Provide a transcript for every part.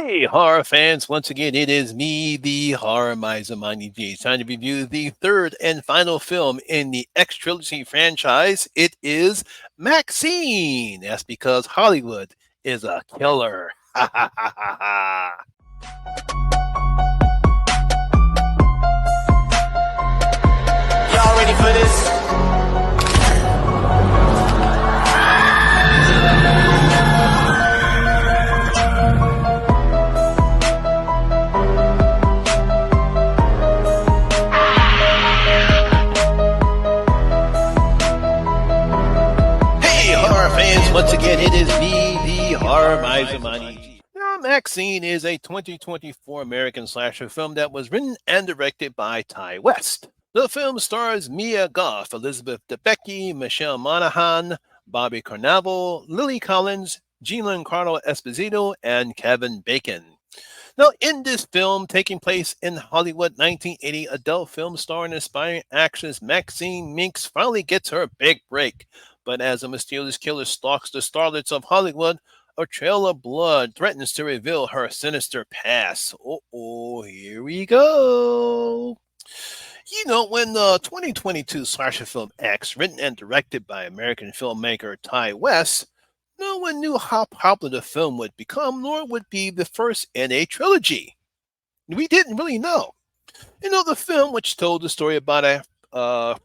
Hey, horror fans, once again, it is me, the Horror Miser Monty G. It's time to review the third and final film in the X Trilogy franchise. It is MaXXXine. That's because Hollywood is a killer. Ha ha ha ha ha. Y'all ready for this? Hey, horror fans, once again, it is me, the Horror Miser Monty G. Now, MaXXXine is a 2024 American slasher film that was written and directed by Ty West. The film stars Mia Goth, Elizabeth Debicki, Michelle Monaghan, Bobby Cannavale, Lily Collins, Giancarlo Esposito, and Kevin Bacon. Now, in this film, taking place in Hollywood 1980 adult film starring aspiring actress Maxine Minx finally gets her big break. But as a mysterious killer stalks the starlets of Hollywood, a trail of blood threatens to reveal her sinister past. Oh, here we go. When the 2022 slasher film X, written and directed by American filmmaker Ty West, no one knew how popular the film would become, nor would be the first in a trilogy. We didn't really know. The film, which told the story about a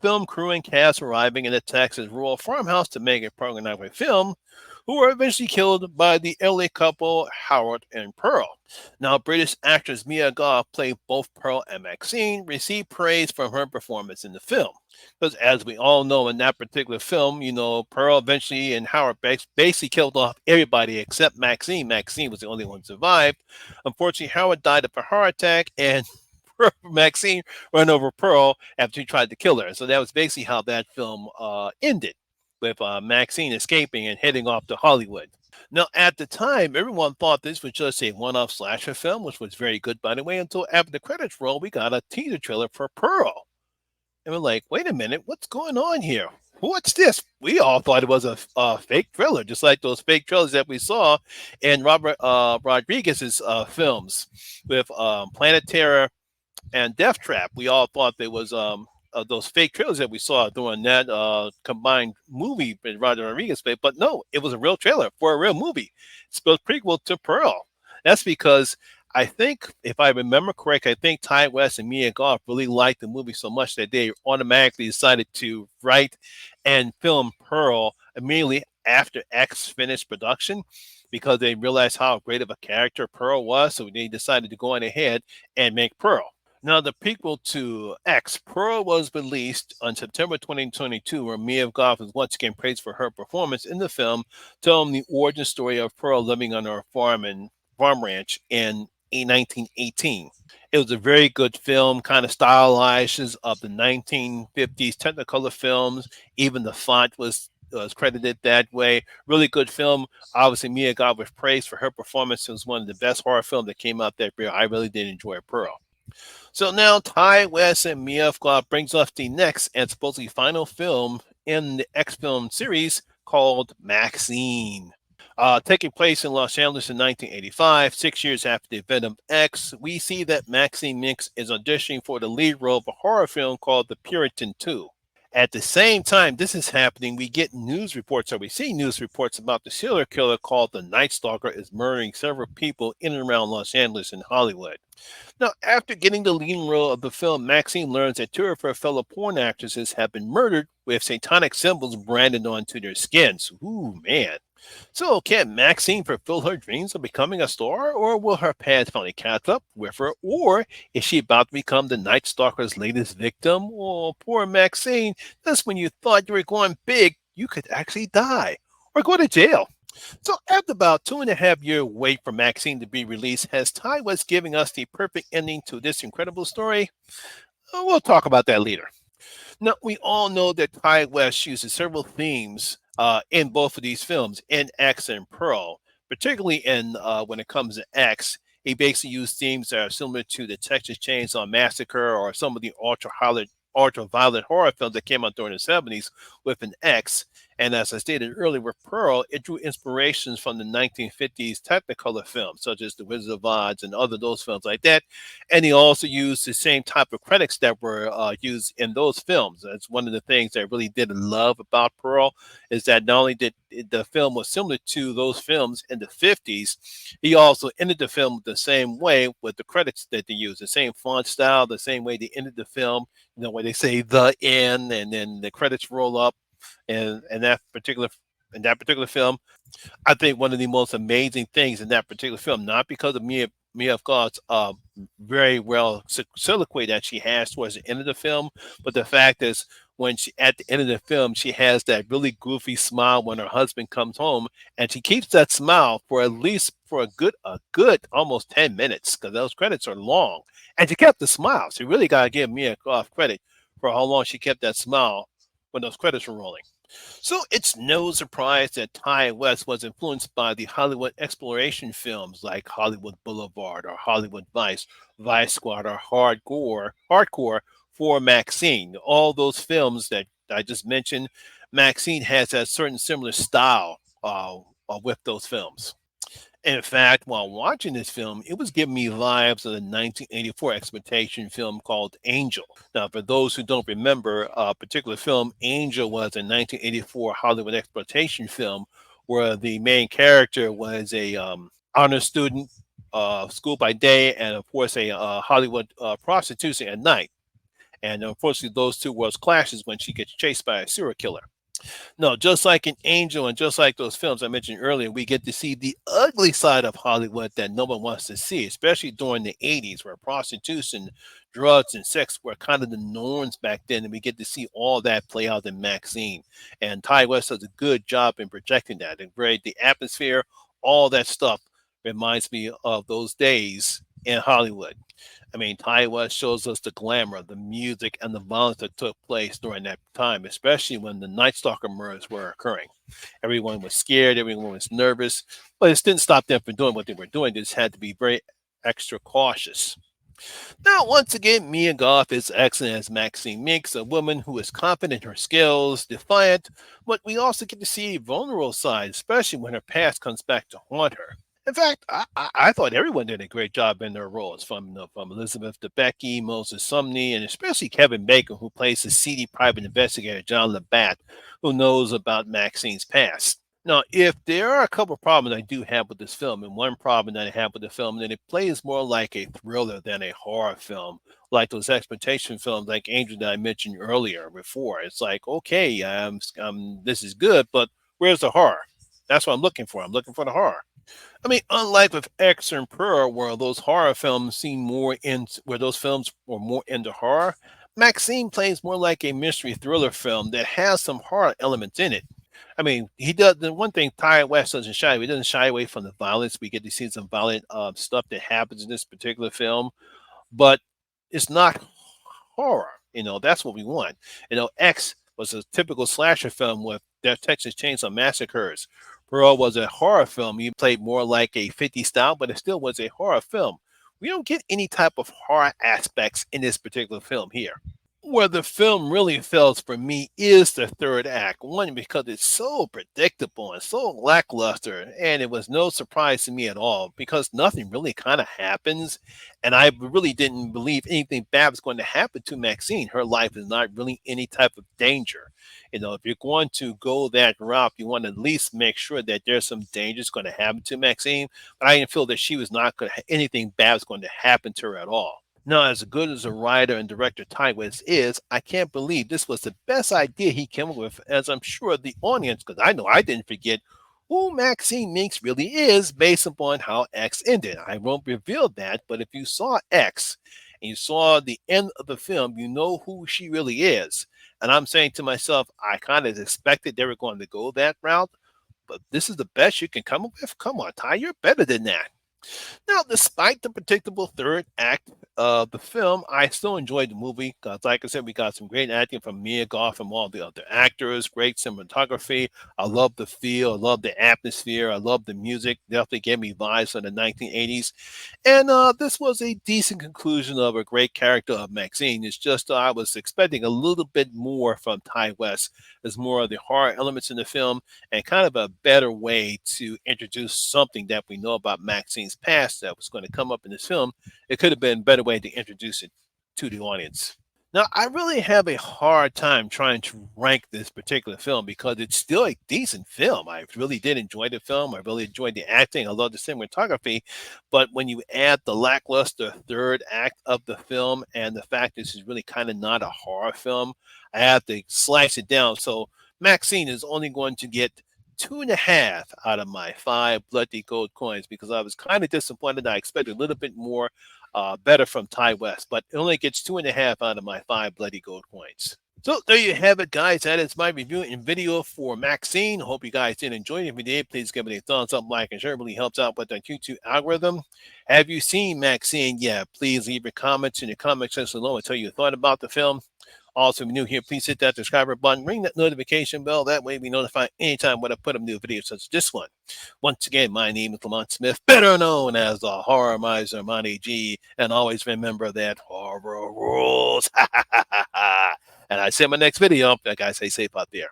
film crew and cast arriving in a Texas rural farmhouse to make a pornographic film, who were eventually killed by the LA couple Howard and Pearl. Now, British actress Mia Goth played both Pearl and Maxine, received praise from her performance in the film. Because as we all know in that particular film, Pearl eventually and Howard basically killed off everybody except Maxine. Maxine was the only one who survived. Unfortunately, Howard died of a heart attack, and Maxine ran over Pearl after he tried to kill her. So that was basically how that film ended, with Maxine escaping and heading off to Hollywood. Now, at the time, everyone thought this was just a one-off slasher film, which was very good, by the way, until after the credits roll, we got a teaser trailer for Pearl. And we're like, wait a minute, what's going on here? What's this? We all thought it was a fake trailer, just like those fake trailers that we saw in Robert Rodriguez's films with Planet Terror and Death Trap. We all thought there was those fake trailers that we saw during that combined movie with Roger Rodriguez made, but no, it was a real trailer for a real movie. It's a prequel to Pearl. That's because I think, if I remember correct, I think Ty West and Mia Goth really liked the movie so much that they automatically decided to write and film Pearl immediately after X finished production, because they realized how great of a character Pearl was. So they decided to go on ahead and make Pearl. Now, the prequel to X, Pearl, was released on September 2022, where Mia Goth was once again praised for her performance in the film, telling the origin story of Pearl living on her farm ranch in 1918. It was a very good film, kind of stylizes of the 1950s Technicolor films. Even the font was credited that way. Really good film. Obviously, Mia Goth was praised for her performance. It was one of the best horror films that came out that year. I really did enjoy Pearl. So now Ty West and Mia Goth brings us the next and supposedly final film in the X film series called MaXXXine. Taking place in Los Angeles in 1985, 6 years after the event of X, we see that Maxine Minx is auditioning for the lead role of a horror film called The Puritan 2. At the same time this is happening, we get news reports, or we see news reports about the serial killer called the Night Stalker is murdering several people in and around Los Angeles and Hollywood. Now, after getting the leading role of the film, Maxine learns that two of her fellow porn actresses have been murdered with satanic symbols branded onto their skins. Ooh, man. So, can Maxine fulfill her dreams of becoming a star, or will her past finally catch up with her, or is she about to become the Night Stalker's latest victim? Oh, poor Maxine. Just when you thought you were going big, you could actually die or go to jail. So, after about 2.5 year wait for Maxine to be released, has Ty West giving us the perfect ending to this incredible story? We'll talk about that later. Now, we all know that Ty West uses several themes in both of these films, in X and Pearl, particularly in when it comes to X. He basically used themes that are similar to the Texas Chainsaw Massacre or some of the ultraviolet horror films that came out during the 70s with an X. And as I stated earlier with Pearl, it drew inspirations from the 1950s Technicolor films, such as The Wizard of Oz and other those films like that. And he also used the same type of credits that were used in those films. That's one of the things that I really did love about Pearl is that not only did the film was similar to those films in the 50s, he also ended the film the same way with the credits that they use, the same font style, the same way they ended the film, where they say the end and then the credits roll up and in that particular film. I think one of the most amazing things in that particular film, not because of Mia Goth's very well soliloquy that she has towards the end of the film, but the fact is when she at the end of the film she has that really goofy smile when her husband comes home, and she keeps that smile for at least for a good almost 10 minutes because those credits are long, and she kept the smile. So you really got to give Mia Goth credit for how long she kept that smile when those credits were rolling. So it's no surprise that Ty West was influenced by the Hollywood exploration films like Hollywood Boulevard or Hollywood Vice, Vice Squad, or Hardcore for Maxine. All those films that I just mentioned, Maxine has a certain similar style with those films. In fact, while watching this film, it was giving me vibes of the 1984 exploitation film called Angel. Now, for those who don't remember, a particular film, Angel was a 1984 Hollywood exploitation film where the main character was a honor student, school by day, and of course a Hollywood prostitution at night. And unfortunately, those two worlds clashes when she gets chased by a serial killer. No, just like in Angel and just like those films I mentioned earlier, we get to see the ugly side of Hollywood that no one wants to see, especially during the 80s, where prostitution, drugs, and sex were kind of the norms back then. And we get to see all that play out in Maxine. And Ty West does a good job in projecting that. And the atmosphere, all that stuff reminds me of those days in Hollywood. I mean, Taiwan shows us the glamour, the music, and the violence that took place during that time, especially when the Night Stalker murders were occurring. Everyone was scared, everyone was nervous, but it didn't stop them from doing what they were doing. They just had to be very extra cautious. Now, once again, Mia Goth is excellent as Maxine Minks, a woman who is confident in her skills, defiant, but we also get to see a vulnerable side, especially when her past comes back to haunt her. In fact, I thought everyone did a great job in their roles, from Elizabeth Debicki, Moses Sumney, and especially Kevin Bacon, who plays the seedy private investigator John Labatt, who knows about Maxine's past. Now, if there are a couple of problems I do have with this film, and one problem that I have with the film, that it plays more like a thriller than a horror film, like those exploitation films like Angel that I mentioned earlier before. It's like, okay, this is good, but where's the horror? That's what I'm looking for. I'm looking for the horror. I mean, unlike with X and Pearl, where those horror films seem more in, where those films were more into horror, Maxine plays more like a mystery thriller film that has some horror elements in it. I mean, he does the one thing Ty West doesn't shy away. He doesn't shy away from the violence. We get to see some violent stuff that happens in this particular film, but it's not horror. That's what we want. X was a typical slasher film with their Texas Chainsaw Massacres. Pearl was a horror film. You played more like a 50 style, but it still was a horror film. We don't get any type of horror aspects in this particular film here. Where the film really fails for me is the third act. One, because it's so predictable and so lackluster, and it was no surprise to me at all because nothing really kind of happens. And I really didn't believe anything bad was going to happen to Maxine. Her life is not really any type of danger. If you're going to go that route, you want to at least make sure that there's some dangers going to happen to Maxine. But I didn't feel that she was not going to, anything bad was going to happen to her at all. Now, as good as a writer and director Ty West is, I can't believe this was the best idea he came up with, as I'm sure the audience, because I know I didn't forget who Maxine Minks really is based upon how X ended. I won't reveal that, but if you saw X and you saw the end of the film, you know who she really is. And I'm saying to myself, I kind of expected they were going to go that route, but this is the best you can come up with? Come on, Ty, you're better than that. Now, despite the predictable third act of the film, I still enjoyed the movie because, like I said, we got some great acting from Mia Goth and all the other actors, great cinematography. I love the feel, I love the atmosphere, I love the music. Definitely gave me vibes from the 1980s. And this was a decent conclusion of a great character of Maxine. It's just I was expecting a little bit more from Ty West. There's more of the horror elements in the film and kind of a better way to introduce something that we know about Maxine's past that was going to come up in this film. It could have been a better way to introduce it to the audience. Now, I really have a hard time trying to rank this particular film because it's still a decent film. I really did enjoy the film. I really enjoyed the acting. I love the cinematography. But when you add the lackluster third act of the film and the fact this is really kind of not a horror film, I have to slice it down. So Maxine is only going to get 2.5 out of my 5 bloody gold coins because I was kind of disappointed. I expected a little bit more better from Ty West, but it only gets 2.5 out of my 5 bloody gold coins. So there you have it, guys. That is my review and video for Maxine. Hope you guys did enjoy it. If you did, please give it a thumbs up, like, and share. It really helps out with the YouTube algorithm. Have you seen Maxine? Yeah, please leave your comments in the comment section below and tell you your thought about the film. Also, if you're new here, please hit that subscriber button, ring that notification bell. That way, we notify anytime when I put up new videos such as this one. Once again, my name is Lamont Smith, better known as the Horror Miser Monty G, and always remember that horror rules. And I see you in my next video. Like I say, safe out there.